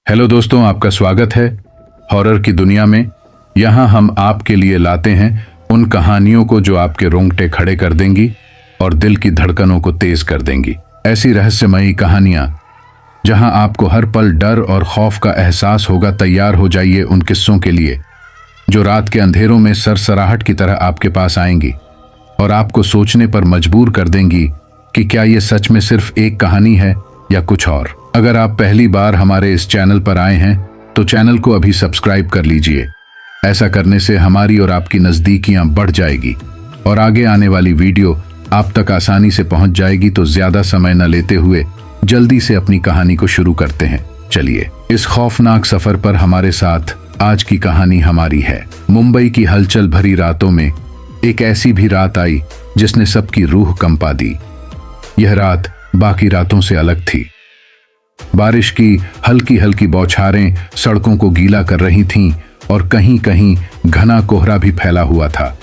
Hello दोस्तों, आपका स्वागत है हॉरर की दुनिया में। यहाँ हम आपके लिए लाते हैं उन कहानियों को जो आपके रोंगटे खड़े कर देंगी और दिल की धड़कनों को तेज कर देंगी। ऐसी रहस्यमयी कहानियां जहां आपको हर पल डर और खौफ का एहसास होगा। तैयार हो जाइए उन किस्सों के लिए जो रात के अंधेरों में सरसराहट की तरह आपके पास आएंगी और आपको सोचने पर मजबूर कर देंगी कि क्या ये सच में सिर्फ एक कहानी है या कुछ और। अगर आप पहली बार हमारे इस चैनल पर आए हैं तो चैनल को अभी सब्सक्राइब कर लीजिए। ऐसा करने से हमारी और आपकी नज़दीकियां बढ़ जाएगी और आगे आने वाली वीडियो आप तक आसानी से पहुंच जाएगी। तो ज्यादा समय न लेते हुए जल्दी से अपनी कहानी को शुरू करते हैं। चलिए, इस खौफनाक सफर पर हमारे साथ आज की कहानी हमारी है। मुंबई की हलचल भरी रातों में एक ऐसी भी रात आई जिसने सबकी रूह कंपा दी। यह रात बाकी रातों से अलग थी। बारिश की हल्की हल्की बौछारें सड़कों को गीला कर रही थीं और कहीं कहीं घना कोहरा भी फैला हुआ था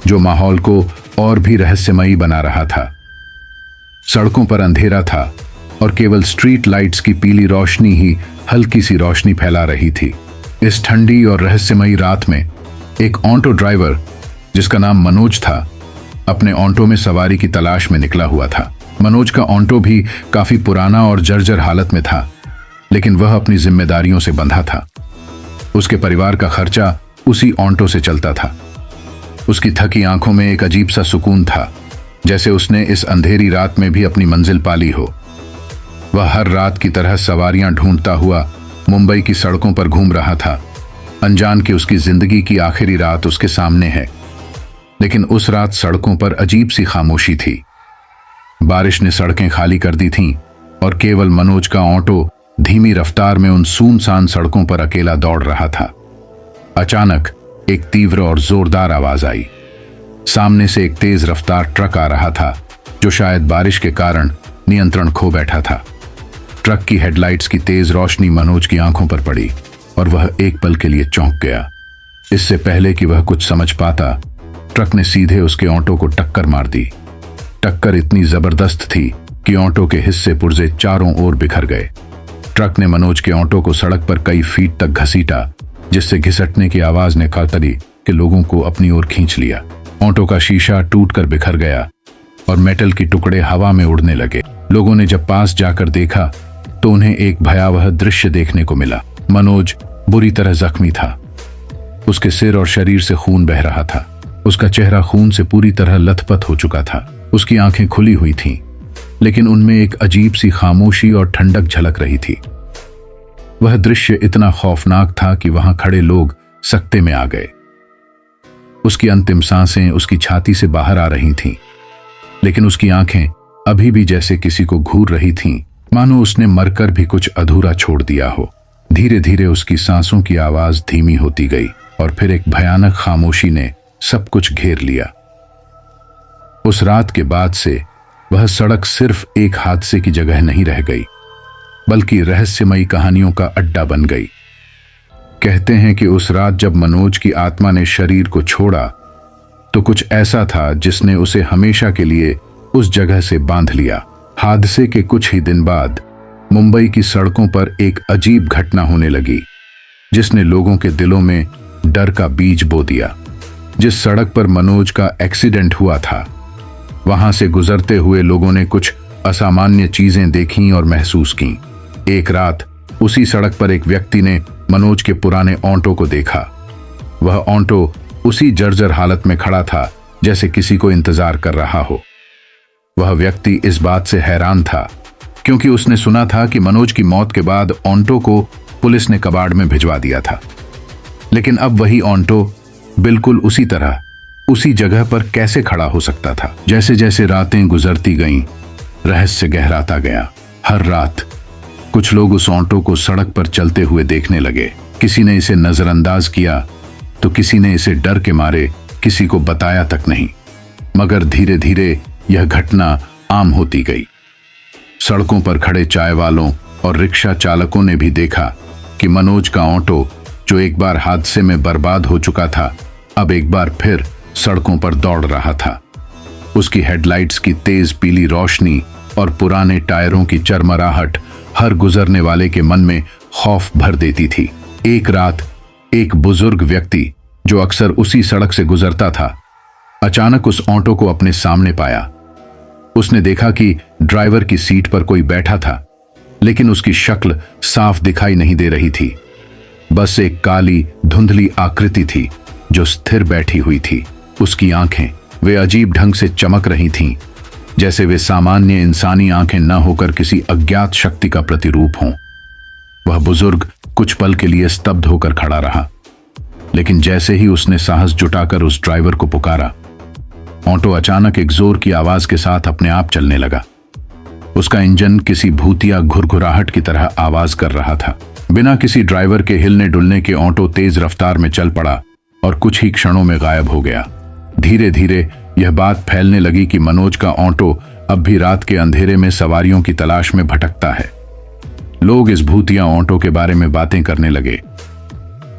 जो माहौल को और भी रहस्यमयी बना रहा था। सड़कों पर अंधेरा था और केवल स्ट्रीट लाइट्स की पीली रोशनी ही हल्की सी रोशनी फैला रही थी। इस ठंडी और रहस्यमयी रात में एक ऑटो ड्राइवर जिसका नाम मनोज था अपने ऑटो में सवारी की तलाश में निकला हुआ था। मनोज का ऑटो भी काफी पुराना और जर्जर हालत में था, लेकिन वह अपनी जिम्मेदारियों से बंधा था। उसके परिवार का खर्चा उसी ऑटो से चलता था। उसकी थकी आंखों में एक अजीब सा सुकून था, जैसे उसने इस अंधेरी रात में भी अपनी मंजिल पाली हो। वह हर रात की तरह सवारियां ढूंढता हुआ मुंबई की सड़कों पर घूम रहा था, अनजान कि उसकी जिंदगी की आखिरी रात उसके सामने है। लेकिन उस रात सड़कों पर अजीब सी खामोशी थी। बारिश ने सड़कें खाली कर दी थीं और केवल मनोज का ऑटो धीमी रफ्तार में उन सुनसान सड़कों पर अकेला दौड़ रहा था। अचानक एक तीव्र और जोरदार आवाज आई। सामने से एक तेज रफ्तार ट्रक आ रहा था जो शायद बारिश के कारण नियंत्रण खो बैठा था। ट्रक की हेडलाइट्स की तेज रोशनी मनोज की आंखों पर पड़ी और वह एक पल के लिए चौंक गया। इससे पहले कि वह कुछ समझ पाता, ट्रक ने सीधे उसके ऑटो को टक्कर मार दी। टक्कर इतनी जबरदस्त थी कि ऑटो के हिस्से पुर्जे चारों ओर बिखर गए। ट्रक ने मनोज के ऑटो को सड़क पर कई फीट तक घसीटा, जिससे घिसटने की आवाज ने खातरी के लोगों को अपनी ओर खींच लिया। ऑटो का शीशा टूटकर बिखर गया और मेटल के टुकड़े हवा में उड़ने लगे। लोगों ने जब पास जाकर देखा तो उन्हें एक भयावह दृश्य देखने को मिला। मनोज बुरी तरह जख्मी था। उसके सिर और शरीर से खून बह रहा था। उसका चेहरा खून से पूरी तरह लथपथ हो चुका था। उसकी आंखें खुली हुई थीं, लेकिन उनमें एक अजीब सी खामोशी और ठंडक झलक रही थी। वह दृश्य इतना खौफनाक था कि वहां खड़े लोग सकते में आ गए। उसकी अंतिम सांसें उसकी छाती से बाहर आ रही थीं, लेकिन उसकी आंखें अभी भी जैसे किसी को घूर रही थीं, मानो उसने मरकर भी कुछ अधूरा छोड़ दिया हो। धीरे धीरे उसकी सांसों की आवाज धीमी होती गई और फिर एक भयानक खामोशी ने सब कुछ घेर लिया। उस रात के बाद से वह सड़क सिर्फ एक हादसे की जगह नहीं रह गई, बल्कि रहस्यमयी कहानियों का अड्डा बन गई। कहते हैं कि उस रात जब मनोज की आत्मा ने शरीर को छोड़ा तो कुछ ऐसा था जिसने उसे हमेशा के लिए उस जगह से बांध लिया। हादसे के कुछ ही दिन बाद मुंबई की सड़कों पर एक अजीब घटना होने लगी, जिसने लोगों के दिलों में डर का बीज बो दिया। जिस सड़क पर मनोज का एक्सीडेंट हुआ था, वहां से गुजरते हुए लोगों ने कुछ असामान्य चीजें देखीं और महसूस कीं। एक रात उसी सड़क पर एक व्यक्ति ने मनोज के पुराने ऑटो को देखा। वह ऑटो उसी जर्जर हालत में खड़ा था जैसे किसी को इंतजार कर रहा हो। वह व्यक्ति इस बात से हैरान था क्योंकि उसने सुना था कि मनोज की मौत के बाद ऑटो को पुलिस ने कबाड़ में भिजवा दिया था, लेकिन अब वही ऑटो बिल्कुल उसी तरह उसी जगह पर कैसे खड़ा हो सकता था। जैसे जैसे रातें गुजरती गईं, रहस्य गहराता गया। हर रात कुछ लोग उस ऑटो को सड़क पर चलते हुए देखने लगे। किसी ने इसे नजरअंदाज किया तो किसी ने इसे डर के मारे किसी को बताया तक नहीं, मगर धीरे धीरे यह घटना आम होती गई। सड़कों पर खड़े चाय वालों और रिक्शा चालकों ने भी देखा कि मनोज का ऑटो, जो एक बार हादसे में बर्बाद हो चुका था, अब एक बार फिर सड़कों पर दौड़ रहा था। उसकी हेडलाइट्स की तेज पीली रोशनी और पुराने टायरों की चरमराहट हर गुजरने वाले के मन में खौफ भर देती थी। एक रात एक बुजुर्ग व्यक्ति जो अक्सर उसी सड़क से गुजरता था, अचानक उस ऑटो को अपने सामने पाया। उसने देखा कि ड्राइवर की सीट पर कोई बैठा था, लेकिन उसकी शक्ल साफ दिखाई नहीं दे रही थी। बस एक काली धुंधली आकृति थी जो स्थिर बैठी हुई थी। उसकी आंखें वे अजीब ढंग से चमक रही थीं, जैसे वे सामान्य इंसानी आंखें न होकर किसी अज्ञात शक्ति का प्रतिरूप हों। वह बुजुर्ग कुछ पल के लिए स्तब्ध होकर खड़ा रहा, लेकिन जैसे ही उसने साहस जुटाकर उस ड्राइवर को पुकारा, ऑटो अचानक एक जोर की आवाज के साथ अपने आप चलने लगा। उसका इंजन किसी भूतिया घुरघुराहट की तरह आवाज कर रहा था। बिना किसी ड्राइवर के हिलने डुलने के ऑटो तेज रफ्तार में चल पड़ा और कुछ ही क्षणों में गायब हो गया। धीरे धीरे यह बात फैलने लगी कि मनोज का ऑटो अब भी रात के अंधेरे में सवारियों की तलाश में भटकता है। लोग इस भूतिया ऑटो के बारे में बातें करने लगे।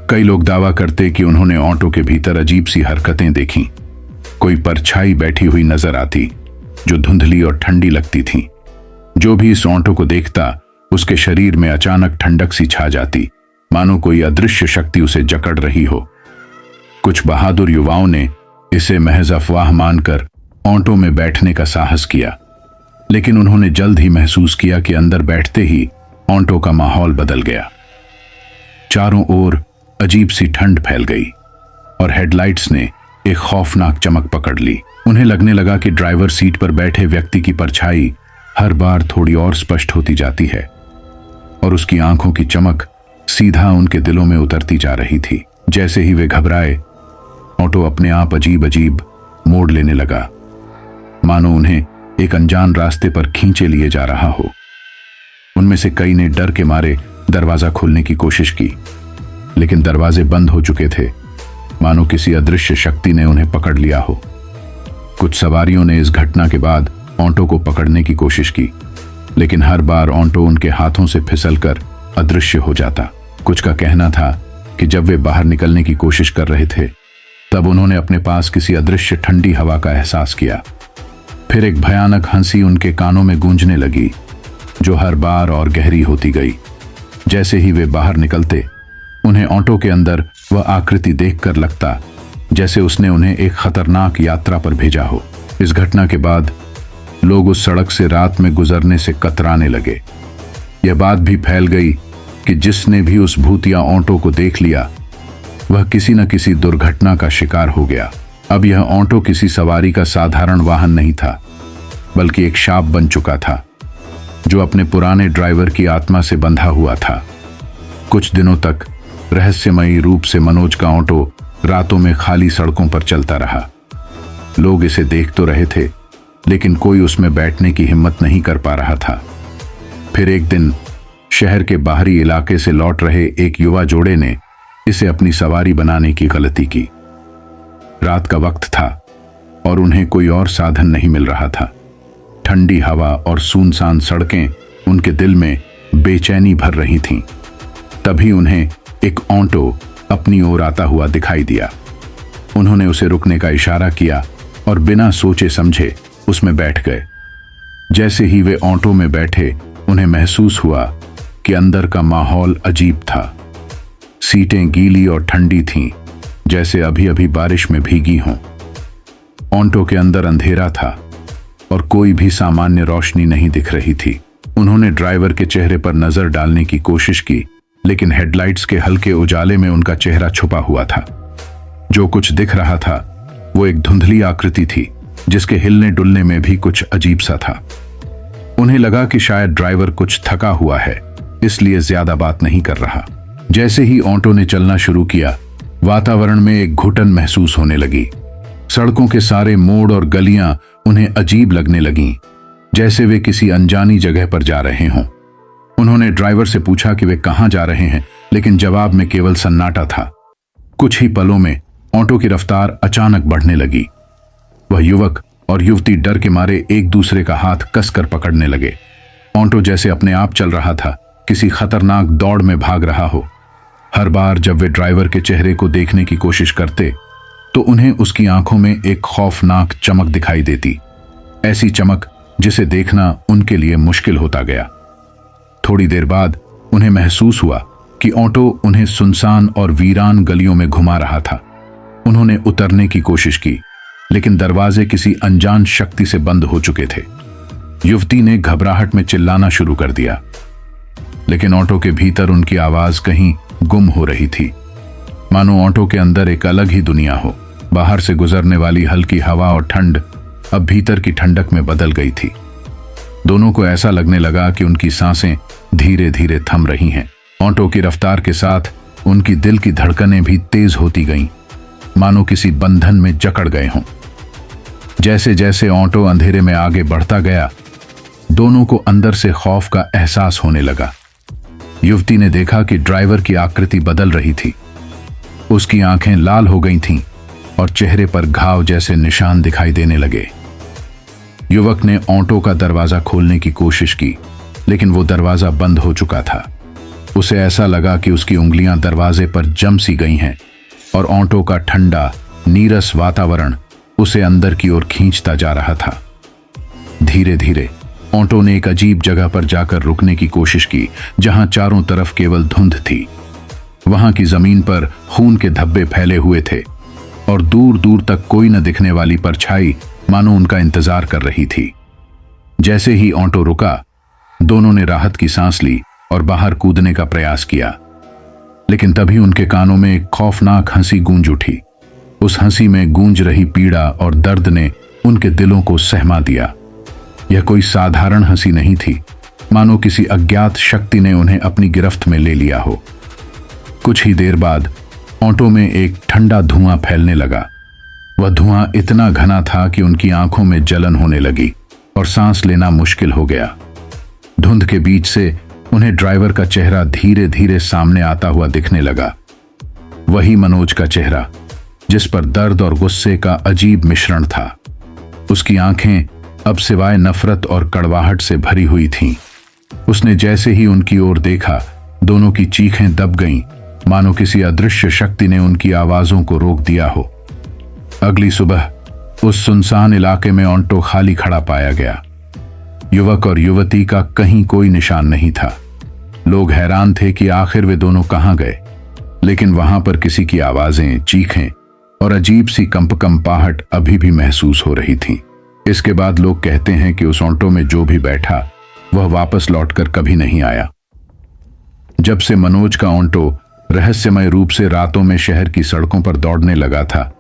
कई लोग दावा करते कि उन्होंने ऑटो के भीतर अजीब सी हरकतें देखीं। कोई परछाई बैठी हुई नजर आती जो धुंधली और ठंडी लगती थी। जो भी इस ऑटो को देखता, उसके शरीर में अचानक ठंडक सी छा जाती, मानो कोई अदृश्य शक्ति उसे जकड़ रही हो। कुछ बहादुर युवाओं ने इसे महज अफवाह मानकर ऑटो में बैठने का साहस किया, लेकिन उन्होंने जल्द ही महसूस किया कि अंदर बैठते ही ऑटो का माहौल बदल गया। चारों ओर अजीब सी ठंड फैल गई और हेडलाइट्स ने एक खौफनाक चमक पकड़ ली। उन्हें लगने लगा कि ड्राइवर सीट पर बैठे व्यक्ति की परछाई हर बार थोड़ी और स्पष्ट होती जाती है और उसकी आंखों की चमक सीधा उनके दिलों में उतरती जा रही थी। जैसे ही वे घबराए, ऑटो अपने आप अजीब अजीब मोड़ लेने लगा, मानो उन्हें एक अनजान रास्ते पर खींचे लिए जा रहा हो। उनमें से कई ने डर के मारे दरवाजा खोलने की कोशिश की, लेकिन दरवाजे बंद हो चुके थे, मानो किसी अदृश्य शक्ति ने उन्हें पकड़ लिया हो। कुछ सवारियों ने इस घटना के बाद ऑटो को पकड़ने की कोशिश की, लेकिन हर बार ऑटो उनके हाथों से फिसलकर अदृश्य हो जाता। कुछ का कहना था कि जब वे बाहर निकलने की कोशिश कर रहे थे, तब उन्होंने अपने पास किसी अदृश्य ठंडी हवा का एहसास किया। फिर एक भयानक हंसी उनके कानों में गूंजने लगी, जो हर बार और गहरी होती गई। जैसे ही वे बाहर निकलते, उन्हें ऑटो के अंदर वह आकृति देखकर लगता जैसे उसने उन्हें एक खतरनाक यात्रा पर भेजा हो। इस घटना के बाद लोग उस सड़क से रात में गुजरने से कतराने लगे। यह बात भी फैल गई कि जिसने भी उस भूतिया ऑटो को देख लिया, वह किसी न किसी दुर्घटना का शिकार हो गया। अब यह ऑटो किसी सवारी का साधारण वाहन नहीं था, बल्कि एक शाप बन चुका था, जो अपने पुराने ड्राइवर की आत्मा से बंधा हुआ था। कुछ दिनों तक रहस्यमयी रूप से मनोज का ऑटो रातों में खाली सड़कों पर चलता रहा। लोग इसे देख तो रहे थे, लेकिन कोई उसमें बैठने की हिम्मत नहीं कर पा रहा था। फिर एक दिन शहर के बाहरी इलाके से लौट रहे एक युवा जोड़े ने इसे अपनी सवारी बनाने की गलती की। रात का वक्त था और उन्हें कोई और साधन नहीं मिल रहा था। ठंडी हवा और सुनसान सड़कें उनके दिल में बेचैनी भर रही थीं। तभी उन्हें एक ऑटो अपनी ओर आता हुआ दिखाई दिया। उन्होंने उसे रुकने का इशारा किया और बिना सोचे समझे उसमें बैठ गए। जैसे ही वे ऑटो में बैठे, उन्हें महसूस हुआ कि अंदर का माहौल अजीब था। सीटें गीली और ठंडी थीं, जैसे अभी अभी बारिश में भीगी हों। ऑटो के अंदर अंधेरा था और कोई भी सामान्य रोशनी नहीं दिख रही थी। उन्होंने ड्राइवर के चेहरे पर नजर डालने की कोशिश की, लेकिन हेडलाइट्स के हल्के उजाले में उनका चेहरा छुपा हुआ था। जो कुछ दिख रहा था वो एक धुंधली आकृति थी, जिसके हिलने डुलने में भी कुछ अजीब सा था। उन्हें लगा कि शायद ड्राइवर कुछ थका हुआ है, इसलिए ज्यादा बात नहीं कर रहा। जैसे ही ऑटो ने चलना शुरू किया, वातावरण में एक घुटन महसूस होने लगी। सड़कों के सारे मोड़ और गलियां उन्हें अजीब लगने लगीं, जैसे वे किसी अनजानी जगह पर जा रहे हों। उन्होंने ड्राइवर से पूछा कि वे कहां जा रहे हैं, लेकिन जवाब में केवल सन्नाटा था। कुछ ही पलों में ऑटो की रफ्तार अचानक बढ़ने लगी। वह युवक और युवती डर के मारे एक दूसरे का हाथ कसकर पकड़ने लगे। ऑटो जैसे अपने आप चल रहा था, किसी खतरनाक दौड़ में भाग रहा हो। हर बार जब वे ड्राइवर के चेहरे को देखने की कोशिश करते, तो उन्हें उसकी आंखों में एक खौफनाक चमक दिखाई देती, ऐसी चमक जिसे देखना उनके लिए मुश्किल होता गया। थोड़ी देर बाद उन्हें महसूस हुआ कि ऑटो उन्हें सुनसान और वीरान गलियों में घुमा रहा था। उन्होंने उतरने की कोशिश की, लेकिन दरवाजे किसी अनजान शक्ति से बंद हो चुके थे। युवती ने घबराहट में चिल्लाना शुरू कर दिया, लेकिन ऑटो के भीतर उनकी आवाज कहीं गुम हो रही थी, मानो ऑटो के अंदर एक अलग ही दुनिया हो। बाहर से गुजरने वाली हल्की हवा और ठंड अब भीतर की ठंडक में बदल गई थी। दोनों को ऐसा लगने लगा कि उनकी सांसें धीरे धीरे थम रही हैं। ऑटो की रफ्तार के साथ उनकी दिल की धड़कनें भी तेज होती गईं, मानो किसी बंधन में जकड़ गए हों। जैसे जैसे ऑटो अंधेरे में आगे बढ़ता गया, दोनों को अंदर से खौफ का एहसास होने लगा। युवती ने देखा कि ड्राइवर की आकृति बदल रही थी। उसकी आंखें लाल हो गई थीं और चेहरे पर घाव जैसे निशान दिखाई देने लगे। युवक ने ऑटो का दरवाजा खोलने की कोशिश की, लेकिन वो दरवाजा बंद हो चुका था। उसे ऐसा लगा कि उसकी उंगलियां दरवाजे पर जम सी गई हैं और ऑटो का ठंडा नीरस वातावरण उसे अंदर की ओर खींचता जा रहा था। धीरे धीरे ऑटो ने एक अजीब जगह पर जाकर रुकने की कोशिश की, जहां चारों तरफ केवल धुंध थी। वहां की जमीन पर खून के धब्बे फैले हुए थे और दूर दूर तक कोई न दिखने वाली परछाई मानो उनका इंतजार कर रही थी। जैसे ही ऑटो रुका, दोनों ने राहत की सांस ली और बाहर कूदने का प्रयास किया, लेकिन तभी उनके कानों में एक खौफनाक हंसी गूंज उठी। उस हंसी में गूंज रही पीड़ा और दर्द ने उनके दिलों को सहमा दिया। यह कोई साधारण हंसी नहीं थी, मानो किसी अज्ञात शक्ति ने उन्हें अपनी गिरफ्त में ले लिया हो। कुछ ही देर बाद ऑटो में एक ठंडा धुआं फैलने लगा। वह धुआं इतना घना था कि उनकी आंखों में जलन होने लगी और सांस लेना मुश्किल हो गया। धुंध के बीच से उन्हें ड्राइवर का चेहरा धीरे धीरे सामने आता हुआ दिखने लगा। वही मनोज का चेहरा, जिस पर दर्द और गुस्से का अजीब मिश्रण था। उसकी आंखें अब सिवाय नफरत और कड़वाहट से भरी हुई थीं। उसने जैसे ही उनकी ओर देखा, दोनों की चीखें दब गईं, मानो किसी अदृश्य शक्ति ने उनकी आवाजों को रोक दिया हो। अगली सुबह उस सुनसान इलाके में ऑटो खाली खड़ा पाया गया। युवक और युवती का कहीं कोई निशान नहीं था। लोग हैरान थे कि आखिर वे दोनों कहां गए, लेकिन वहां पर किसी की आवाजें, चीखें और अजीब सी कंपकंपाहट अभी भी महसूस हो रही थी। इसके बाद लोग कहते हैं कि उस ऑटो में जो भी बैठा वह वापस लौटकर कभी नहीं आया। जब से मनोज का ऑटो रहस्यमय रूप से रातों में शहर की सड़कों पर दौड़ने लगा था,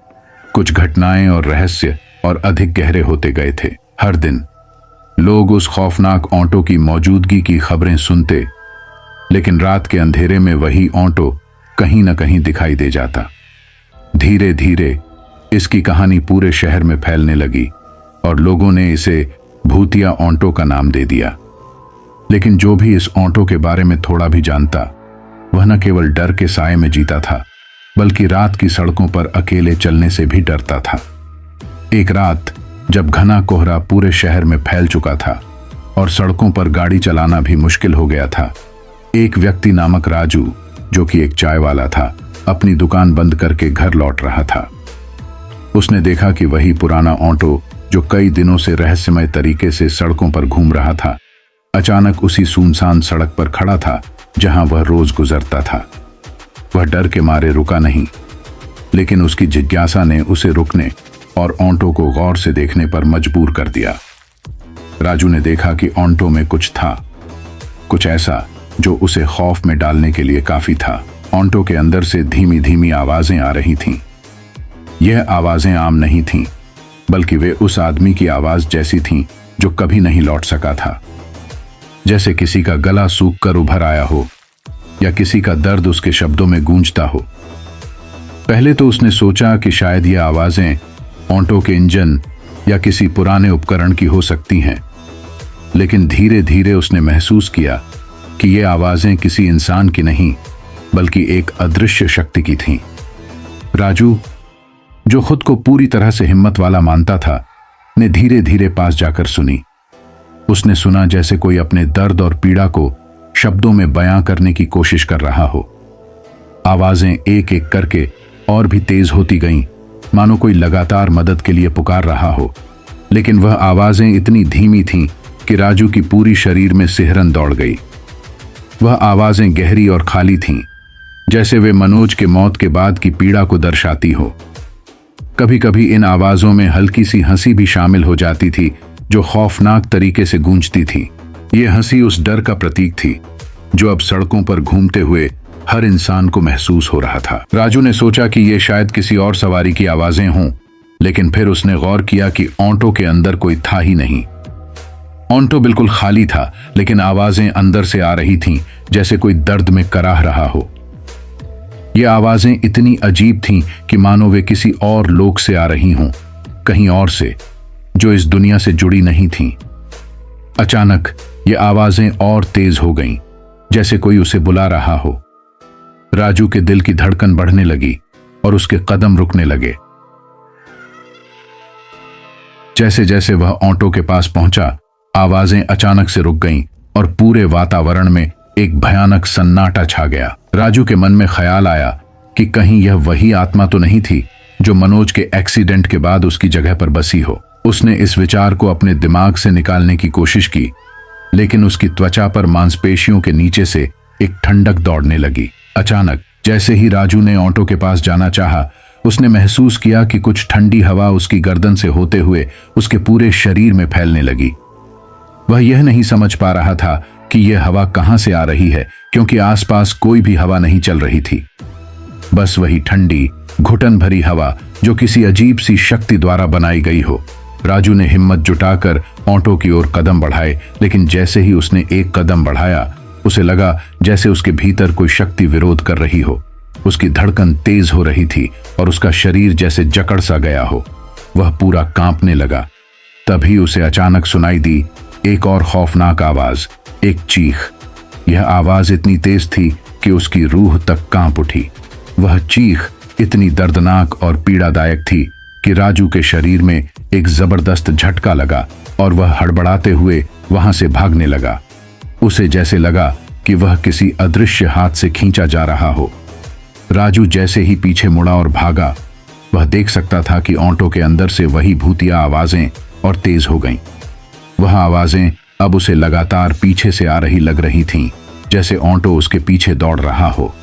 कुछ घटनाएं और रहस्य और अधिक गहरे होते गए थे। हर दिन लोग उस खौफनाक ऑटो की मौजूदगी की खबरें सुनते, लेकिन रात के अंधेरे में वही ऑटो कहीं न कहीं दिखाई दे जाता। धीरे धीरे इसकी कहानी पूरे शहर में फैलने लगी और लोगों ने इसे भूतिया ऑटो का नाम दे दिया। लेकिन जो भी इस ऑटो के बारे में थोड़ा भी जानता, वह न केवल डर के साए में जीता था, बल्कि रात की सड़कों पर अकेले चलने से भी डरता था। एक रात जब घना कोहरा पूरे शहर में फैल चुका था और सड़कों पर गाड़ी चलाना भी मुश्किल हो गया था, एक व्यक्ति नामक राजू, जो कि एक चाय वाला था, अपनी दुकान बंद करके घर लौट रहा था। उसने देखा कि वही पुराना ऑटो जो कई दिनों से रहस्यमय तरीके से सड़कों पर घूम रहा था, अचानक उसी सुनसान सड़क पर खड़ा था जहां वह रोज गुजरता था। वह डर के मारे रुका नहीं, लेकिन उसकी जिज्ञासा ने उसे रुकने और ऑटो को गौर से देखने पर मजबूर कर दिया। राजू ने देखा कि ऑटो में कुछ था, कुछ ऐसा जो उसे खौफ में डालने के लिए काफी था। ऑटो के अंदर से धीमी धीमी आवाजें आ रही थीं। यह आवाजें आम नहीं थीं, बल्कि वे उस आदमी की आवाज जैसी थीं जो कभी नहीं लौट सका था। जैसे किसी का गला सूख कर उभर आया हो या किसी का दर्द उसके शब्दों में गूंजता हो। पहले तो उसने सोचा कि शायद ये आवाजें ऑटो के इंजन या किसी पुराने उपकरण की हो सकती हैं, लेकिन धीरे धीरे उसने महसूस किया कि ये आवाजें किसी इंसान की नहीं, बल्कि एक अदृश्य शक्ति की थीं। राजू, जो खुद को पूरी तरह से हिम्मत वाला मानता था, ने धीरे धीरे पास जाकर सुनी। उसने सुना जैसे कोई अपने दर्द और पीड़ा को शब्दों में बयां करने की कोशिश कर रहा हो। आवाजें एक एक करके और भी तेज होती गईं, मानो कोई लगातार मदद के लिए पुकार रहा हो। लेकिन वह आवाजें इतनी धीमी थीं कि राजू की पूरी शरीर में सिहरन दौड़ गई। वह आवाजें गहरी और खाली थीं, जैसे वे मनोज के मौत के बाद की पीड़ा को दर्शाती हो। कभी कभी इन आवाजों में हल्की सी हंसी भी शामिल हो जाती थी, जो खौफनाक तरीके से गूंजती थी। ये हंसी उस डर का प्रतीक थी जो अब सड़कों पर घूमते हुए हर इंसान को महसूस हो रहा था। राजू ने सोचा कि ये शायद किसी और सवारी की आवाजें हों, लेकिन फिर उसने गौर किया कि ऑटो के अंदर कोई था ही नहीं। ऑटो बिल्कुल खाली था, लेकिन आवाजें अंदर से आ रही थीं, जैसे कोई दर्द में कराह रहा हो। ये आवाजें इतनी अजीब थीं कि मानो वे किसी और लोक से आ रही हों, कहीं और से, जो इस दुनिया से जुड़ी नहीं थीं। अचानक ये आवाजें और तेज हो गईं, जैसे कोई उसे बुला रहा हो। राजू के दिल की धड़कन बढ़ने लगी और उसके कदम रुकने लगे। जैसे जैसे वह ऑटो के पास पहुंचा, आवाजें अचानक से रुक गईं और पूरे वातावरण में एक भयानक सन्नाटा छा गया। राजू के मन में ख्याल आया कि कहीं यह वही आत्मा तो नहीं थी जो मनोज के एक्सीडेंट के बाद उसकी जगह पर बसी हो। उसने इस विचार को अपने दिमाग से निकालने की कोशिश की, लेकिन उसकी त्वचा पर मांसपेशियों के नीचे से एक ठंडक दौड़ने लगी। अचानक जैसे ही राजू ने ऑटो के पास जाना चाहा, उसने महसूस किया कि कुछ ठंडी हवा उसकी गर्दन से होते हुए उसके पूरे शरीर में फैलने लगी। वह यह नहीं समझ पा रहा था कि यह हवा कहां से आ रही है, क्योंकि आसपास कोई भी हवा नहीं चल रही थी। बस वही ठंडी, घुटन भरी हवा जो किसी अजीब सी शक्ति द्वारा बनाई गई हो। राजू ने हिम्मत जुटाकर ऑटो की ओर कदम बढ़ाए, लेकिन जैसे ही उसने एक कदम बढ़ाया, उसे लगा जैसे उसके भीतर कोई शक्ति विरोध कर रही हो। उसकी धड़कन तेज हो रही थी और उसका शरीर जैसे जकड़ सा गया हो। वह पूरा कांपने लगा। तभी उसे अचानक सुनाई दी एक और खौफनाक आवाज, एक चीख। यह आवाज इतनी तेज थी कि उसकी रूह तक कांप उठी। वह चीख इतनी दर्दनाक और पीड़ादायक थी कि राजू के शरीर में एक जबरदस्त झटका लगा और वह हड़बड़ाते हुए वहां से भागने लगा। उसे जैसे लगा कि वह किसी अदृश्य हाथ से खींचा जा रहा हो। राजू जैसे ही पीछे मुड़ा और भागा, वह देख सकता था कि ऑटो के अंदर से वही भूतिया आवाजें और तेज हो गईं। वह आवाजें अब उसे लगातार पीछे से आ रही लग रही थीं, जैसे ऑटो उसके पीछे दौड़ रहा हो।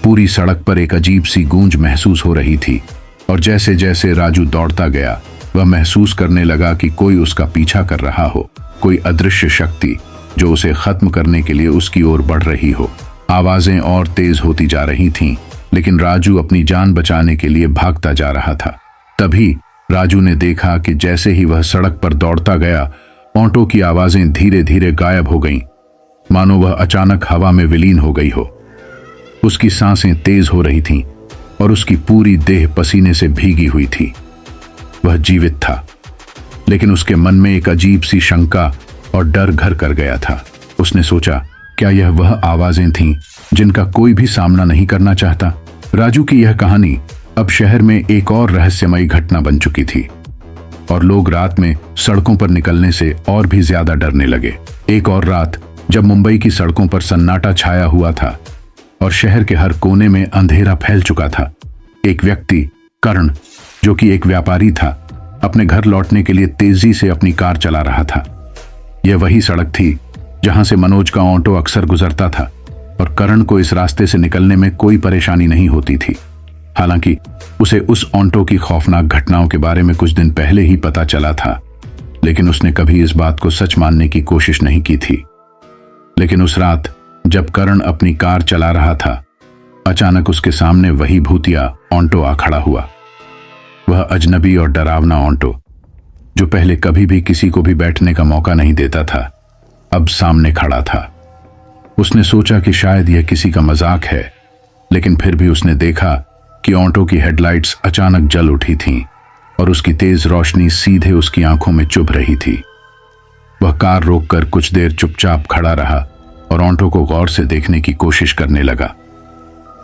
पूरी सड़क पर एक अजीब सी गूंज महसूस हो रही थी और जैसे जैसे राजू दौड़ता गया, वह महसूस करने लगा कि कोई उसका पीछा कर रहा हो, कोई अदृश्य शक्ति जो उसे खत्म करने के लिए उसकी ओर बढ़ रही हो। आवाजें और तेज होती जा रही थीं, लेकिन राजू अपनी जान बचाने के लिए भागता जा रहा था। तभी राजू ने देखा कि जैसे ही वह सड़क पर दौड़ता गया, ऑटो की आवाजें धीरे धीरे गायब हो गईं, मानो वह अचानक हवा में विलीन हो गई हो। उसकी सांसें तेज हो रही थीं और उसकी पूरी देह पसीने से भीगी हुई थी। वह जीवित था, लेकिन उसके मन में एक अजीब सी शंका और डर घर कर गया था। उसने सोचा, क्या यह वह आवाजें थीं जिनका कोई भी सामना नहीं करना चाहता? राजू की यह कहानी अब शहर में एक और रहस्यमयी घटना बन चुकी थी और लोग रात में सड़कों पर निकलने से और भी ज्यादा डरने लगे। एक और रात जब मुंबई की सड़कों पर सन्नाटा छाया हुआ था और शहर के हर कोने में अंधेरा फैल चुका था, एक व्यक्ति, कर्ण, जो कि एक व्यापारी था, अपने घर लौटने के लिए तेजी से अपनी कार चला रहा था। यह वही सड़क थी जहां से मनोज का ऑटो अक्सर गुजरता था और कर्ण को इस रास्ते से निकलने में कोई परेशानी नहीं होती थी। हालांकि उसे उस ऑटो की खौफनाक घटनाओं के बारे में कुछ दिन पहले ही पता चला था, लेकिन उसने कभी इस बात को सच मानने की कोशिश नहीं की थी। लेकिन उस रात जब कर्ण अपनी कार चला रहा था, अचानक उसके सामने वही भूतिया ऑटो आ खड़ा हुआ। वह अजनबी और डरावना ऑटो, जो पहले कभी भी किसी को भी बैठने का मौका नहीं देता था, अब सामने खड़ा था। उसने सोचा कि शायद यह किसी का मजाक है, लेकिन फिर भी उसने देखा कि ऑटो की हेडलाइट्स अचानक जल उठी थीं और उसकी तेज रोशनी सीधे उसकी आंखों में चुभ रही थी। वह कार रोककर कुछ देर चुपचाप खड़ा रहा और ऑटो को गौर से देखने की कोशिश करने लगा।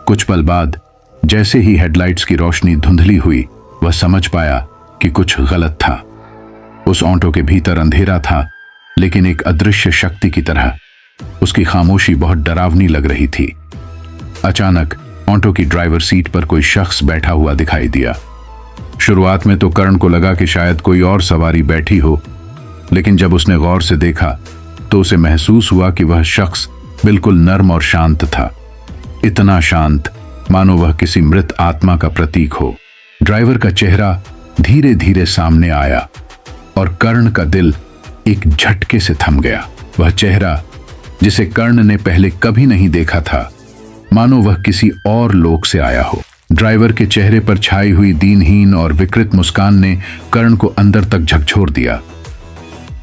कुछ पल बाद जैसे ही हेडलाइट्स की रोशनी धुंधली हुई, वह समझ पाया कि कुछ गलत था। उस ऑटो के भीतर अंधेरा था, लेकिन एक अदृश्य शक्ति की तरह उसकी खामोशी बहुत डरावनी लग रही थी। अचानक ऑटो की ड्राइवर सीट पर कोई शख्स बैठा हुआ दिखाई दिया। शुरुआत में तो कर्ण को लगा कि शायद कोई और सवारी बैठी हो, लेकिन जब उसने गौर से देखा तो उसे महसूस हुआ कि वह शख्स बिल्कुल नर्म और शांत था, इतना शांत मानो वह किसी मृत आत्मा का प्रतीक हो। ड्राइवर का चेहरा धीरे धीरे सामने आया और कर्ण का दिल एक झटके से थम गया। वह चेहरा जिसे कर्ण ने पहले कभी नहीं देखा था, मानो वह किसी और लोक से आया हो। ड्राइवर के चेहरे पर छाई हुई दीनहीन और विकृत मुस्कान ने कर्ण को अंदर तक झकझोर दिया।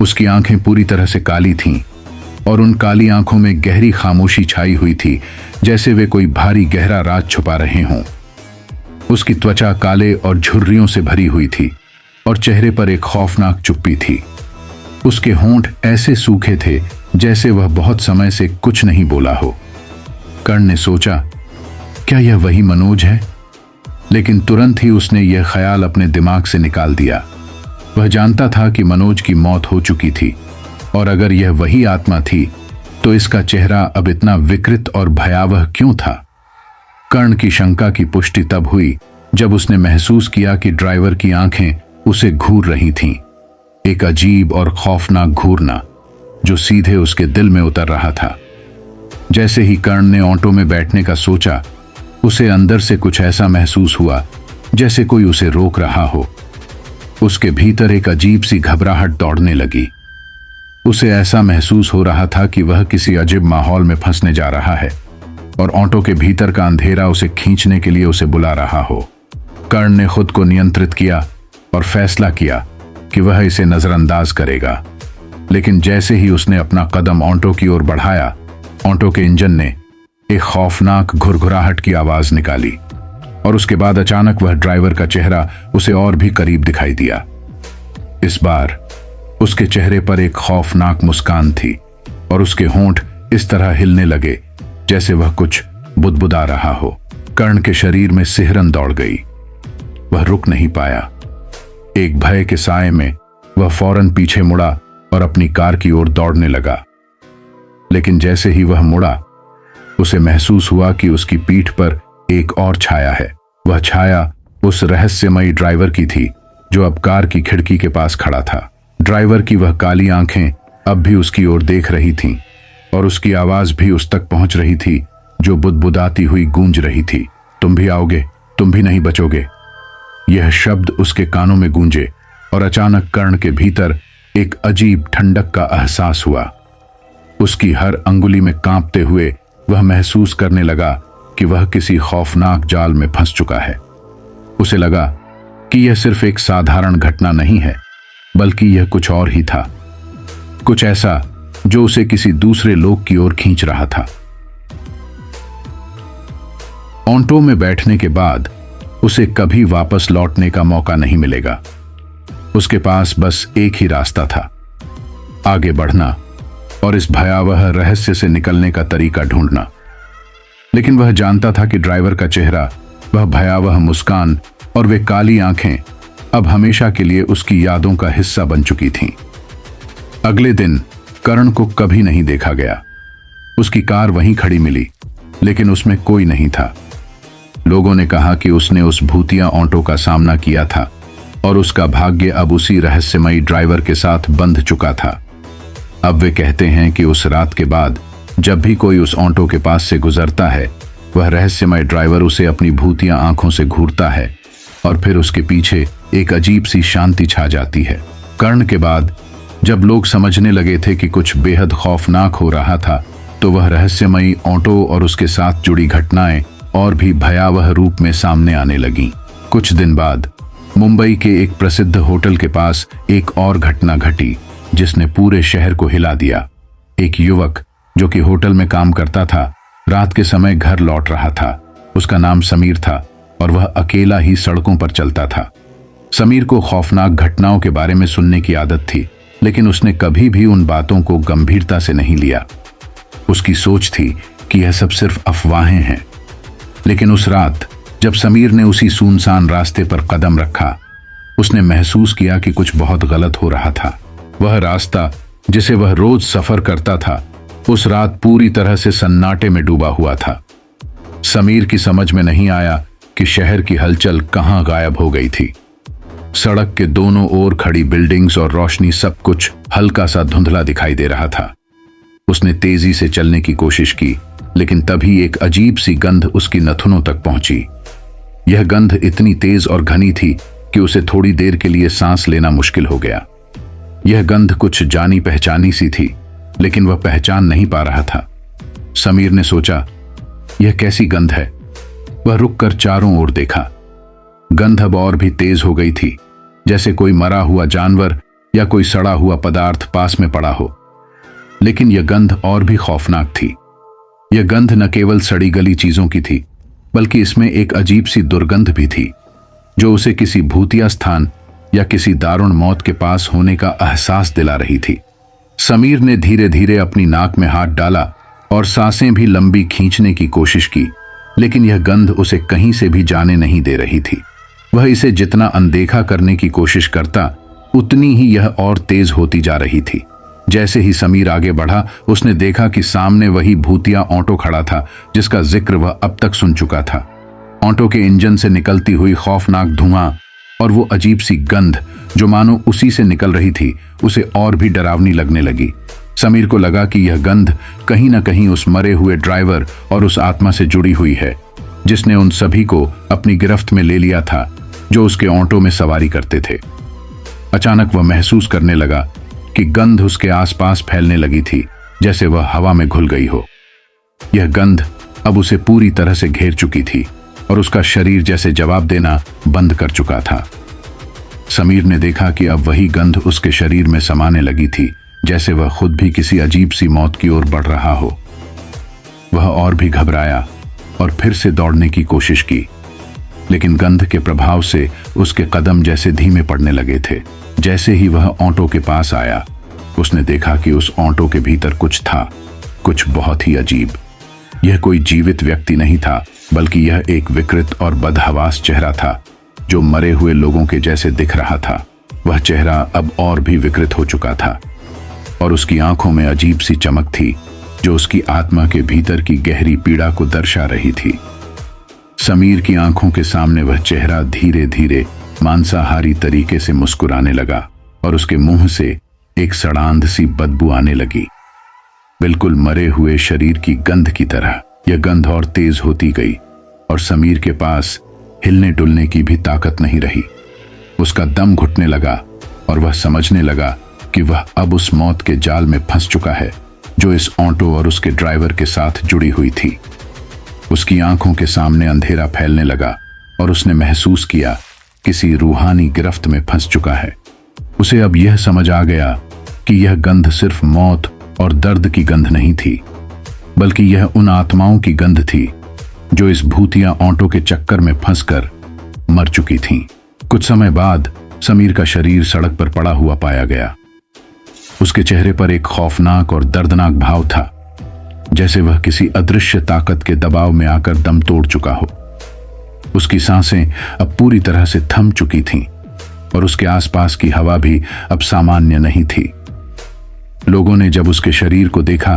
उसकी आंखें पूरी तरह से काली थीं और उन काली आंखों में गहरी खामोशी छाई हुई थी, जैसे वे कोई भारी गहरा राज छुपा रहे हों। उसकी त्वचा काले और झुर्रियों से भरी हुई थी और चेहरे पर एक खौफनाक चुप्पी थी। उसके होंठ ऐसे सूखे थे जैसे वह बहुत समय से कुछ नहीं बोला हो। कर्ण ने सोचा, क्या यह वही मनोज है? लेकिन तुरंत ही उसने यह ख्याल अपने दिमाग से निकाल दिया। वह जानता था कि मनोज की मौत हो चुकी थी और अगर यह वही आत्मा थी तो इसका चेहरा अब इतना विकृत और भयावह क्यों था? कर्ण की शंका की पुष्टि तब हुई जब उसने महसूस किया कि ड्राइवर की आंखें उसे घूर रही थीं, एक अजीब और खौफनाक घूरना जो सीधे उसके दिल में उतर रहा था। जैसे ही कर्ण ने ऑटो में बैठने का सोचा, उसे अंदर से कुछ ऐसा महसूस हुआ जैसे कोई उसे रोक रहा हो। उसके भीतर एक अजीब सी घबराहट दौड़ने लगी। उसे ऐसा महसूस हो रहा था कि वह किसी अजीब माहौल में फंसने जा रहा है और ऑटो के भीतर का अंधेरा उसे खींचने के लिए उसे बुला रहा हो। कर्ण ने खुद को नियंत्रित किया और फैसला किया कि वह इसे नजरअंदाज करेगा। लेकिन जैसे ही उसने अपना कदम ऑटो की ओर बढ़ाया, ऑटो के इंजन ने एक खौफनाक घुरघुराहट की आवाज निकाली और उसके बाद अचानक वह ड्राइवर का चेहरा उसे और भी करीब दिखाई दिया। इस बार उसके चेहरे पर एक खौफनाक मुस्कान थी और उसके होंठ इस तरह हिलने लगे जैसे वह कुछ बुदबुदा रहा हो। कर्ण के शरीर में सिहरन दौड़ गई। वह रुक नहीं पाया। एक भय के साए में वह फौरन पीछे मुड़ा और अपनी कार की ओर दौड़ने लगा। लेकिन जैसे ही वह मुड़ा, उसे महसूस हुआ कि उसकी पीठ पर एक और छाया है। वह छाया उस रहस्यमयी ड्राइवर की थी जो अब कार की खिड़की के पास खड़ा था। ड्राइवर की वह काली आंखें अब भी उसकी ओर देख रही थीं और उसकी आवाज भी उस तक पहुंच रही थी जो बुदबुदाती हुई गूंज रही थी। तुम भी आओगे, तुम भी नहीं बचोगे। यह शब्द उसके कानों में गूंजे और अचानक कर्ण के भीतर एक अजीब ठंडक का एहसास हुआ। उसकी हर अंगुली में कांपते हुए वह महसूस करने लगा कि वह किसी खौफनाक जाल में फंस चुका है। उसे लगा कि यह सिर्फ एक साधारण घटना नहीं है, बल्कि यह कुछ और ही था, कुछ ऐसा जो उसे किसी दूसरे लोक की ओर खींच रहा था। ऑटो में बैठने के बाद उसे कभी वापस लौटने का मौका नहीं मिलेगा। उसके पास बस एक ही रास्ता था, आगे बढ़ना और इस भयावह रहस्य से निकलने का तरीका ढूंढना। लेकिन वह जानता था कि ड्राइवर का चेहरा, वह भयावह मुस्कान और वे काली आंखें अब हमेशा के लिए उसकी यादों का हिस्सा बन चुकी थीं। अगले दिन कर्ण को कभी नहीं देखा गया। उसकी कार वहीं खड़ी मिली, लेकिन उसमें कोई नहीं था। लोगों ने कहा कि उसने उस भूतिया ऑटो का सामना किया था और उसका भाग्य अब उसी रहस्यमयी ड्राइवर के साथ बंध चुका था। अब वे कहते हैं कि उस रात के बाद जब भी कोई उस ऑटो के पास से गुजरता है, वह रहस्यमय ड्राइवर उसे अपनी भूतिया आंखों से घूरता है और फिर उसके पीछे एक अजीब सी शांति छा जाती है। कर्ण के बाद जब लोग समझने लगे थे कि कुछ बेहद खौफनाक हो रहा था, तो वह रहस्यमयी ऑटो और उसके साथ जुड़ी घटनाएं और भी भयावह रूप में सामने आने लगीं। कुछ दिन बाद मुंबई के एक प्रसिद्ध होटल के पास एक और घटना घटी जिसने पूरे शहर को हिला दिया। एक युवक जो कि होटल में काम करता था, रात के समय घर लौट रहा था। उसका नाम समीर था और वह अकेला ही सड़कों पर चलता था। समीर को खौफनाक घटनाओं के बारे में सुनने की आदत थी, लेकिन उसने कभी भी उन बातों को गंभीरता से नहीं लिया। उसकी सोच थी कि यह सब सिर्फ अफवाहें हैं। लेकिन उस रात जब समीर ने उसी सुनसान रास्ते पर कदम रखा, उसने महसूस किया कि कुछ बहुत गलत हो रहा था। वह रास्ता जिसे वह रोज सफर करता था, उस रात पूरी तरह से सन्नाटे में डूबा हुआ था। समीर की समझ में नहीं आया कि शहर की हलचल कहां गायब हो गई थी। सड़क के दोनों ओर खड़ी बिल्डिंग्स और रोशनी, सब कुछ हल्का सा धुंधला दिखाई दे रहा था। उसने तेजी से चलने की कोशिश की, लेकिन तभी एक अजीब सी गंध उसकी नथुनों तक पहुंची। यह गंध इतनी तेज और घनी थी कि उसे थोड़ी देर के लिए सांस लेना मुश्किल हो गया। यह गंध कुछ जानी पहचानी सी थी, लेकिन वह पहचान नहीं पा रहा था। समीर ने सोचा, यह कैसी गंध है? वह रुककर चारों ओर देखा। गंध अब और भी तेज हो गई थी, जैसे कोई मरा हुआ जानवर या कोई सड़ा हुआ पदार्थ पास में पड़ा हो। लेकिन यह गंध और भी खौफनाक थी। यह गंध न केवल सड़ी गली चीजों की थी, बल्कि इसमें एक अजीब सी दुर्गंध भी थी, जो उसे किसी भूतिया स्थान या किसी दारुण मौत के पास होने का एहसास दिला रही थी। समीर ने धीरे धीरे अपनी नाक में हाथ डाला और सांसें भी लंबी खींचने की कोशिश की, लेकिन यह गंध उसे कहीं से भी जाने नहीं दे रही थी। वह इसे जितना अनदेखा करने की कोशिश करता, उतनी ही यह और तेज होती जा रही थी। जैसे ही समीर आगे बढ़ा, उसने देखा कि सामने वही भूतिया ऑटो खड़ा था जिसका जिक्र वह अब तक सुन चुका था। ऑटो के इंजन से निकलती हुई खौफनाक धुआं और वो अजीब सी गंध जो मानो उसी से निकल रही थी, उसे और भी डरावनी लगने लगी। समीर को लगा कि यह गंध कहीं न कहीं उस मरे हुए ड्राइवर और उस आत्मा से जुड़ी हुई है, जिसने उन सभी को अपनी गिरफ्त में ले लिया था जो उसके ऑटो में सवारी करते थे। अचानक वह महसूस करने लगा कि गंध उसके आसपास फैलने लगी थी, जैसे वह हवा में घुल गई हो। यह गंध अब उसे पूरी तरह से घेर चुकी थी और उसका शरीर जैसे जवाब देना बंद कर चुका था। समीर ने देखा कि अब वही गंध उसके शरीर में समाने लगी थी, जैसे वह खुद भी किसी अजीब सी मौत की ओर बढ़ रहा हो। वह और भी घबराया और फिर से दौड़ने की कोशिश की, लेकिन गंध के प्रभाव से उसके कदम जैसे धीमे पड़ने लगे थे। जैसे ही वह ऑटो के पास आया, उसने देखा कि उस ऑटो के भीतर कुछ था, कुछ बहुत ही अजीब। यह कोई जीवित व्यक्ति नहीं था, बल्कि यह एक विकृत और बदहवास चेहरा था जो मरे हुए लोगों के जैसे दिख रहा था। वह चेहरा अब और भी विकृत हो चुका था और उसकी आंखों में अजीब सी चमक थी जो उसकी आत्मा के भीतर की गहरी पीड़ा को दर्शा रही थी। समीर की आंखों के सामने वह चेहरा धीरे धीरे मांसाहारी तरीके से मुस्कुराने लगा और उसके मुंह से एक सड़ांध सी बदबू आने लगी, बिल्कुल मरे हुए शरीर की गंध की तरह। यह गंध और तेज होती गई और समीर के पास हिलने डुलने की भी ताकत नहीं रही। उसका दम घुटने लगा और वह समझने लगा कि वह अब उस मौत के जाल में फंस चुका है जो इस ऑटो और उसके ड्राइवर के साथ जुड़ी हुई थी। उसकी आंखों के सामने अंधेरा फैलने लगा और उसने महसूस किया किसी रूहानी गिरफ्त में फंस चुका है। उसे अब यह समझ आ गया कि यह गंध सिर्फ मौत और दर्द की गंध नहीं थी, बल्कि यह उन आत्माओं की गंध थी जो इस भूतिया ऑटो के चक्कर में फंसकर मर चुकी थीं। कुछ समय बाद समीर का शरीर सड़क पर पड़ा हुआ पाया गया। उसके चेहरे पर एक खौफनाक और दर्दनाक भाव था, जैसे वह किसी अदृश्य ताकत के दबाव में आकर दम तोड़ चुका हो। उसकी सांसें अब पूरी तरह से थम चुकी थीं और उसके आसपास की हवा भी अब सामान्य नहीं थी। लोगों ने जब उसके शरीर को देखा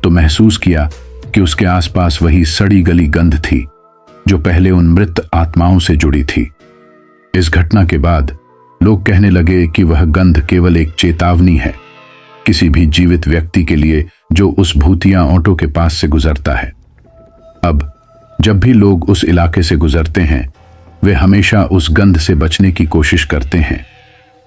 तो महसूस किया कि उसके आसपास वही सड़ी गली गंध थी जो पहले उन मृत आत्माओं से जुड़ी थी। इस घटना के बाद लोग कहने लगे कि वह गंध केवल एक चेतावनी है किसी भी जीवित व्यक्ति के लिए जो उस भूतिया ऑटो के पास से गुजरता है। अब जब भी लोग उस इलाके से गुजरते हैं, वे हमेशा उस गंध से बचने की कोशिश करते हैं,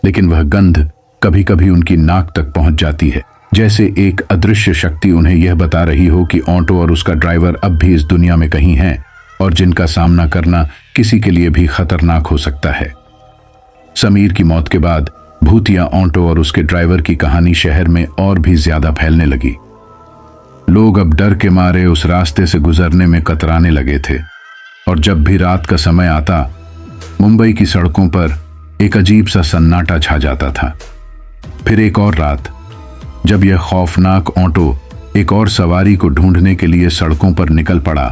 लेकिन वह गंध कभी कभी उनकी नाक तक पहुंच जाती है, जैसे एक अदृश्य शक्ति उन्हें यह बता रही हो कि ऑटो और उसका ड्राइवर अब भी इस दुनिया में कहीं हैं और जिनका सामना करना किसी के लिए भी खतरनाक हो सकता है। समीर की मौत के बाद भूतिया ऑटो और उसके ड्राइवर की कहानी शहर में और भी ज्यादा फैलने लगी। लोग अब डर के मारे उस रास्ते से गुजरने में कतराने लगे थे और जब भी रात का समय आता, मुंबई की सड़कों पर एक अजीब सा सन्नाटा छा जाता था। फिर एक और रात, जब यह खौफनाक ऑटो एक और सवारी को ढूंढने के लिए सड़कों पर निकल पड़ा।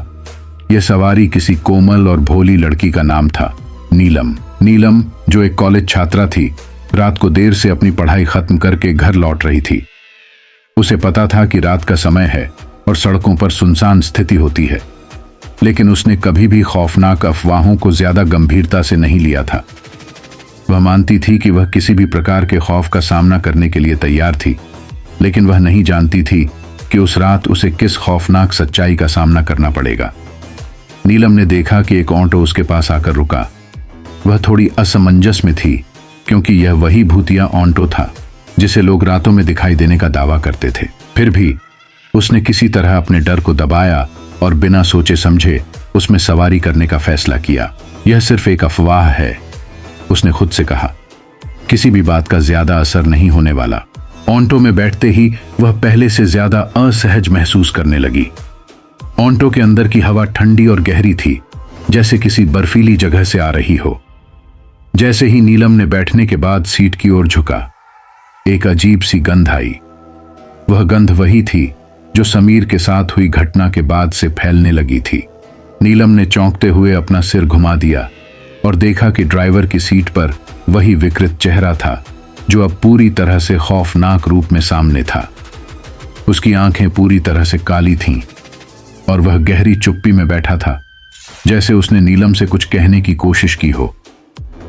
यह सवारी किसी कोमल और भोली लड़की का नाम था, नीलम। नीलम, जो एक कॉलेज छात्रा थी, रात को देर से अपनी पढ़ाई खत्म करके घर लौट रही थी। उसे पता था कि रात का समय है और सड़कों पर सुनसान स्थिति होती है, लेकिन उसने कभी भी खौफनाक अफवाहों को ज्यादा गंभीरता से नहीं लिया था। वह मानती थी कि वह किसी भी प्रकार के खौफ का सामना करने के लिए तैयार थी, लेकिन वह नहीं जानती थी कि उस रात उसे किस खौफनाक सच्चाई का सामना करना पड़ेगा। नीलम ने देखा कि एक ऑटो उसके पास आकर रुका। वह थोड़ी असमंजस में थी, क्योंकि यह वही भूतिया ऑटो था जिसे लोग रातों में दिखाई देने का दावा करते थे। फिर भी उसने किसी तरह अपने डर को दबाया और बिना सोचे समझे उसमें सवारी करने का फैसला किया। यह सिर्फ एक अफवाह है, उसने खुद से कहा। किसी भी बात का ज्यादा असर नहीं होने वाला। ऑटो में बैठते ही वह पहले से ज्यादा असहज महसूस करने लगी। ऑटो के अंदर की हवा ठंडी और गहरी थी, जैसे किसी बर्फीली जगह से आ रही हो। जैसे ही नीलम ने बैठने के बाद सीट की ओर झुका, एक अजीब सी गंध आई। वह गंध वही थी जो समीर के साथ हुई घटना के बाद से फैलने लगी थी। नीलम ने चौंकते हुए अपना सिर घुमा दिया और देखा कि ड्राइवर की सीट पर वही विकृत चेहरा था जो अब पूरी तरह से खौफनाक रूप में सामने था। उसकी आंखें पूरी तरह से काली थीं और वह गहरी चुप्पी में बैठा था, जैसे उसने नीलम से कुछ कहने की कोशिश की हो,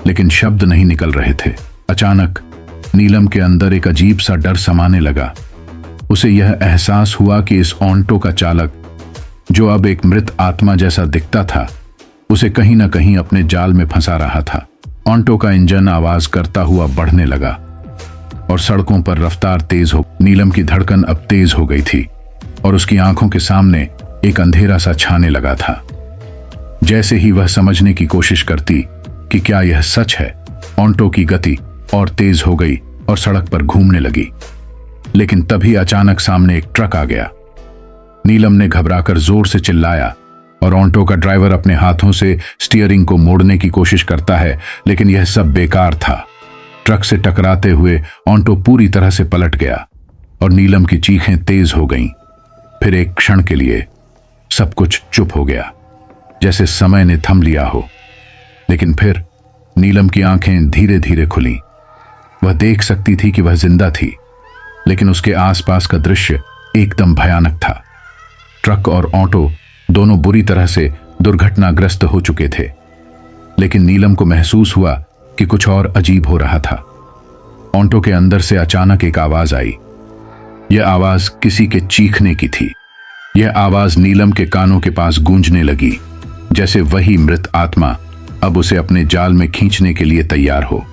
लेकिन शब्द नहीं निकल रहे थे। अचानक नीलम के अंदर एक अजीब सा डर समाने लगा। उसे यह एहसास हुआ कि इस ऑटो का चालक, जो अब एक मृत आत्मा जैसा दिखता था, उसे कहीं ना कहीं अपने जाल में फंसा रहा था। ऑटो का इंजन आवाज करता हुआ बढ़ने लगा और सड़कों पर रफ्तार तेज हो। नीलम की धड़कन अब तेज हो गई थी और उसकी आंखों के सामने एक अंधेरा सा छाने लगा था। जैसे ही वह समझने की कोशिश करती कि क्या यह सच है, ऑटो की गति और तेज हो गई और सड़क पर घूमने लगी। लेकिन तभी अचानक सामने एक ट्रक आ गया। नीलम ने घबराकर जोर से चिल्लाया और ऑटो का ड्राइवर अपने हाथों से स्टीयरिंग को मोड़ने की कोशिश करता है, लेकिन यह सब बेकार था। ट्रक से टकराते हुए ऑटो पूरी तरह से पलट गया और नीलम की चीखें तेज हो गईं। फिर एक क्षण के लिए सब कुछ चुप हो गया, जैसे समय ने थम लिया हो। लेकिन फिर नीलम की आंखें धीरे धीरे खुलीं। वह देख सकती थी कि वह जिंदा थी, लेकिन उसके आसपास का दृश्य एकदम भयानक था। ट्रक और ऑटो दोनों बुरी तरह से दुर्घटनाग्रस्त हो चुके थे, लेकिन नीलम को महसूस हुआ कि कुछ और अजीब हो रहा था। ऑटो के अंदर से अचानक एक आवाज आई। यह आवाज किसी के चीखने की थी। यह आवाज नीलम के कानों के पास गूंजने लगी, जैसे वही मृत आत्मा अब उसे अपने जाल में खींचने के लिए तैयार हो।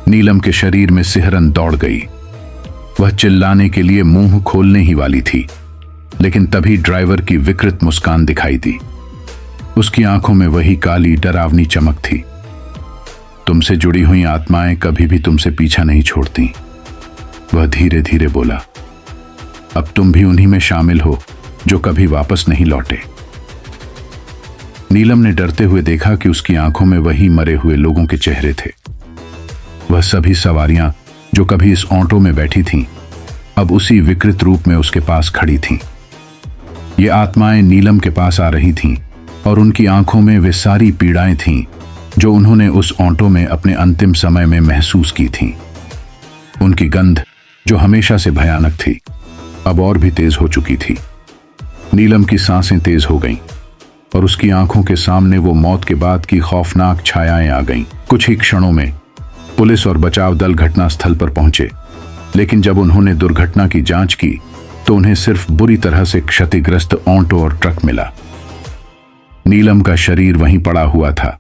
नीलम के शरीर में सिहरन दौड़ गई। वह चिल्लाने के लिए मुंह खोलने ही वाली थी, लेकिन तभी ड्राइवर की विकृत मुस्कान दिखाई दी। उसकी आंखों में वही काली डरावनी चमक थी। तुमसे जुड़ी हुई आत्माएं कभी भी तुमसे पीछा नहीं छोड़ती, वह धीरे धीरे बोला। अब तुम भी उन्हीं में शामिल हो जो कभी वापस नहीं लौटे। नीलम ने डरते हुए देखा कि उसकी आंखों में वही मरे हुए लोगों के चेहरे थे। वह सभी सवारियां जो कभी इस ऑटो में बैठी थीं, अब उसी विकृत रूप में उसके पास खड़ी थीं। ये आत्माएं नीलम के पास आ रही थीं और उनकी आंखों में वे सारी पीड़ाएं थीं जो उन्होंने उस ऑटो में अपने अंतिम समय में महसूस की थीं। उनकी गंध, जो हमेशा से भयानक थी, अब और भी तेज हो चुकी थी। नीलम की सांसें तेज हो गईं और उसकी आंखों के सामने वो मौत के बाद की खौफनाक छायाएं आ गईं। कुछ ही क्षणों में पुलिस और बचाव दल घटनास्थल पर पहुंचे, लेकिन जब उन्होंने दुर्घटना की जांच की तो उन्हें सिर्फ बुरी तरह से क्षतिग्रस्त ऑटो और ट्रक मिला। नीलम का शरीर वहीं पड़ा हुआ था,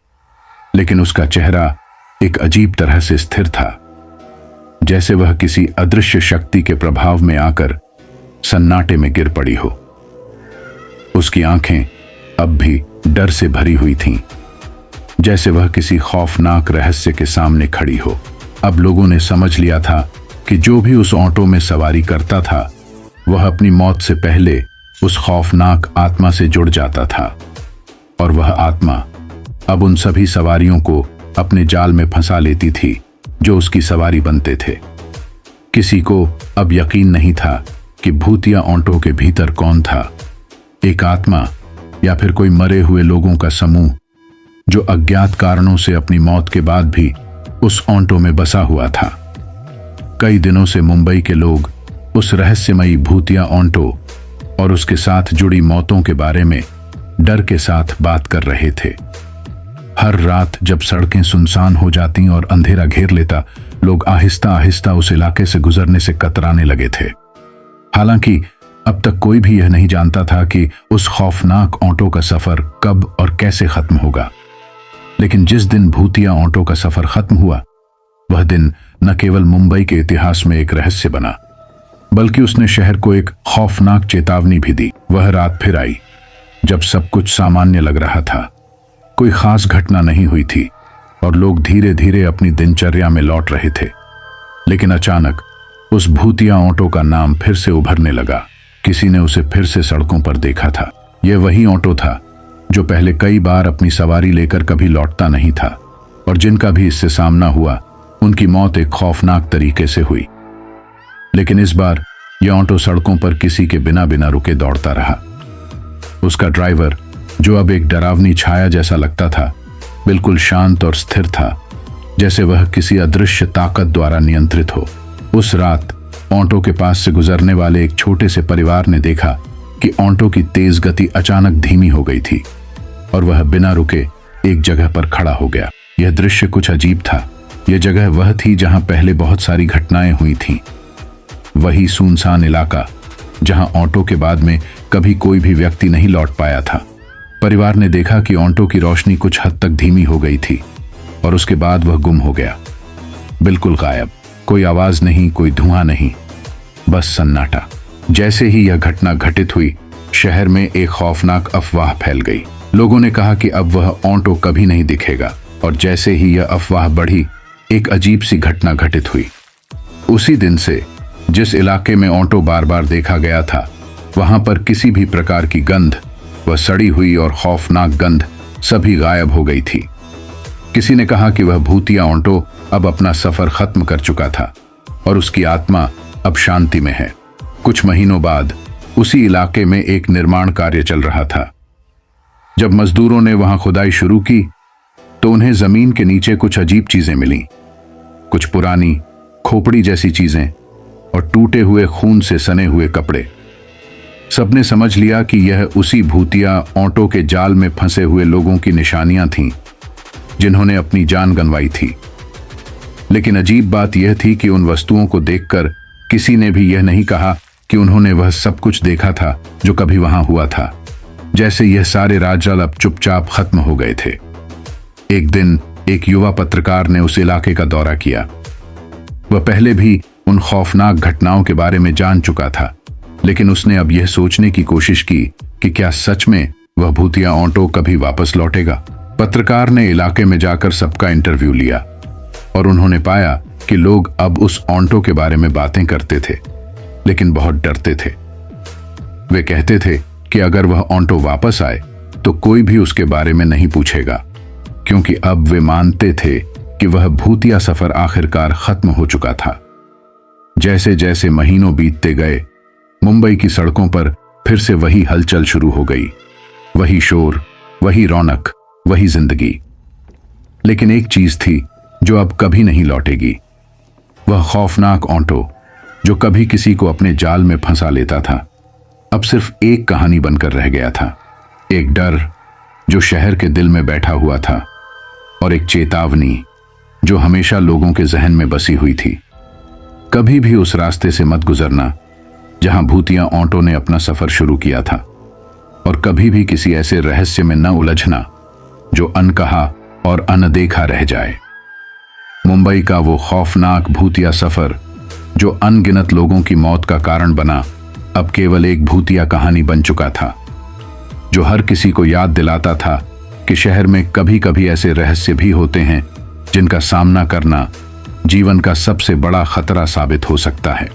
लेकिन उसका चेहरा एक अजीब तरह से स्थिर था, जैसे वह किसी अदृश्य शक्ति के प्रभाव में आकर सन्नाटे में गिर पड़ी हो। उसकी आंखें अब भी डर से भरी हुई थीं, जैसे वह किसी खौफनाक रहस्य के सामने खड़ी हो। अब लोगों ने समझ लिया था कि जो भी उस ऑटो में सवारी करता था, वह अपनी मौत से पहले उस खौफनाक आत्मा से जुड़ जाता था, और वह आत्मा अब उन सभी सवारियों को अपने जाल में फंसा लेती थी जो उसकी सवारी बनते थे। किसी को अब यकीन नहीं था कि भूतिया ऑटो के भीतर कौन था, एक आत्मा या फिर कोई मरे हुए लोगों का समूह जो अज्ञात कारणों से अपनी मौत के बाद भी उस ऑटो में बसा हुआ था। कई दिनों से मुंबई के लोग उस रहस्यमयी भूतिया ऑटो और उसके साथ जुड़ी मौतों के बारे में डर के साथ बात कर रहे थे। हर रात जब सड़कें सुनसान हो जाती और अंधेरा घेर लेता, लोग आहिस्ता आहिस्ता उस इलाके से गुजरने से कतराने लगे थे। हालांकि अब तक कोई भी यह नहीं जानता था कि उस खौफनाक ऑटो का सफर कब और कैसे खत्म होगा। लेकिन जिस दिन भूतिया ऑटो का सफर खत्म हुआ, वह दिन न केवल मुंबई के इतिहास में एक रहस्य बना, बल्कि उसने शहर को एक खौफनाक चेतावनी भी दी। वह रात फिर आई जब सब कुछ सामान्य लग रहा था। कोई खास घटना नहीं हुई थी और लोग धीरे धीरे अपनी दिनचर्या में लौट रहे थे। लेकिन अचानक उस भूतिया ऑटो का नाम फिर से उभरने लगा। किसी ने उसे फिर से सड़कों पर देखा था। यह वही ऑटो था जो पहले कई बार अपनी सवारी लेकर कभी लौटता नहीं था, और जिनका भी इससे सामना हुआ उनकी मौत एक खौफनाक तरीके से हुई। लेकिन इस बार यह ऑटो सड़कों पर किसी के बिना बिना रुके दौड़ता रहा। उसका ड्राइवर, जो अब एक डरावनी छाया जैसा लगता था, बिल्कुल शांत और स्थिर था, जैसे वह किसी अदृश्य ताकत द्वारा नियंत्रित हो। उस रात ऑटो के पास से गुजरने वाले एक छोटे से परिवार ने देखा कि ऑटो की तेज गति अचानक धीमी हो गई थी और वह बिना रुके एक जगह पर खड़ा हो गया। यह दृश्य कुछ अजीब था। यह जगह वह थी जहां पहले बहुत सारी घटनाएं हुई थीं। वही सुनसान इलाका जहां ऑटो के बाद में कभी कोई भी व्यक्ति नहीं लौट पाया था। परिवार ने देखा कि ऑटो की रोशनी कुछ हद तक धीमी हो गई थी और उसके बाद वह गुम हो गया, बिल्कुल गायब। कोई आवाज नहीं, कोई धुआं नहीं, बस सन्नाटा। जैसे ही यह घटना घटित हुई, शहर में एक खौफनाक अफवाह फैल गई। लोगों ने कहा कि अब वह ऑटो कभी नहीं दिखेगा, और जैसे ही यह अफवाह बढ़ी, एक अजीब सी घटना घटित हुई। उसी दिन से जिस इलाके में ऑटो बार बार देखा गया था, वहां पर किसी भी प्रकार की गंध, वह सड़ी हुई और खौफनाक गंध, सभी गायब हो गई थी। किसी ने कहा कि वह भूतिया ऑटो अब अपना सफर खत्म कर चुका था और उसकी आत्मा अब शांति में है। कुछ महीनों बाद उसी इलाके में एक निर्माण कार्य चल रहा था। जब मजदूरों ने वहां खुदाई शुरू की तो उन्हें जमीन के नीचे कुछ अजीब चीजें मिलीं। कुछ पुरानी खोपड़ी जैसी चीजें और टूटे हुए खून से सने हुए कपड़े। सबने समझ लिया कि यह उसी भूतिया ऑटो के जाल में फंसे हुए लोगों की निशानियां थीं जिन्होंने अपनी जान गंवाई थी। लेकिन अजीब बात यह थी कि उन वस्तुओं को देखकर किसी ने भी यह नहीं कहा कि उन्होंने वह सब कुछ देखा था जो कभी वहां हुआ था। जैसे यह सारे राजजाल अब चुपचाप खत्म हो गए थे। एक दिन एक युवा पत्रकार ने उस इलाके का दौरा किया। वह पहले भी उन खौफनाक घटनाओं के बारे में जान चुका था, लेकिन उसने अब यह सोचने की कोशिश की कि क्या सच में वह भूतिया ऑटो कभी वापस लौटेगा। पत्रकार ने इलाके में जाकर सबका इंटरव्यू लिया और उन्होंने पाया कि लोग अब उस ऑटो के बारे में बातें करते थे, लेकिन बहुत डरते थे। वे कहते थे कि अगर वह ऑटो वापस आए तो कोई भी उसके बारे में नहीं पूछेगा, क्योंकि अब वे मानते थे कि वह भूतिया सफर आखिरकार खत्म हो चुका था। जैसे जैसे महीनों बीतते गए, मुंबई की सड़कों पर फिर से वही हलचल शुरू हो गई। वही शोर, वही रौनक, वही जिंदगी। लेकिन एक चीज थी जो अब कभी नहीं लौटेगी। वह खौफनाक ऑटो जो कभी किसी को अपने जाल में फंसा लेता था, अब सिर्फ एक कहानी बनकर रह गया था। एक डर जो शहर के दिल में बैठा हुआ था, और एक चेतावनी जो हमेशा लोगों के जहन में बसी हुई थी। कभी भी उस रास्ते से मत गुजरना जहां भूतिया ऑटो ने अपना सफर शुरू किया था, और कभी भी किसी ऐसे रहस्य में न उलझना जो अनकहा और अनदेखा रह जाए। मुंबई का वो खौफनाक भूतिया सफर जो अनगिनत लोगों की मौत का कारण बना, अब केवल एक भूतिया कहानी बन चुका था, जो हर किसी को याद दिलाता था कि शहर में कभी कभी ऐसे रहस्य भी होते हैं जिनका सामना करना जीवन का सबसे बड़ा खतरा साबित हो सकता है।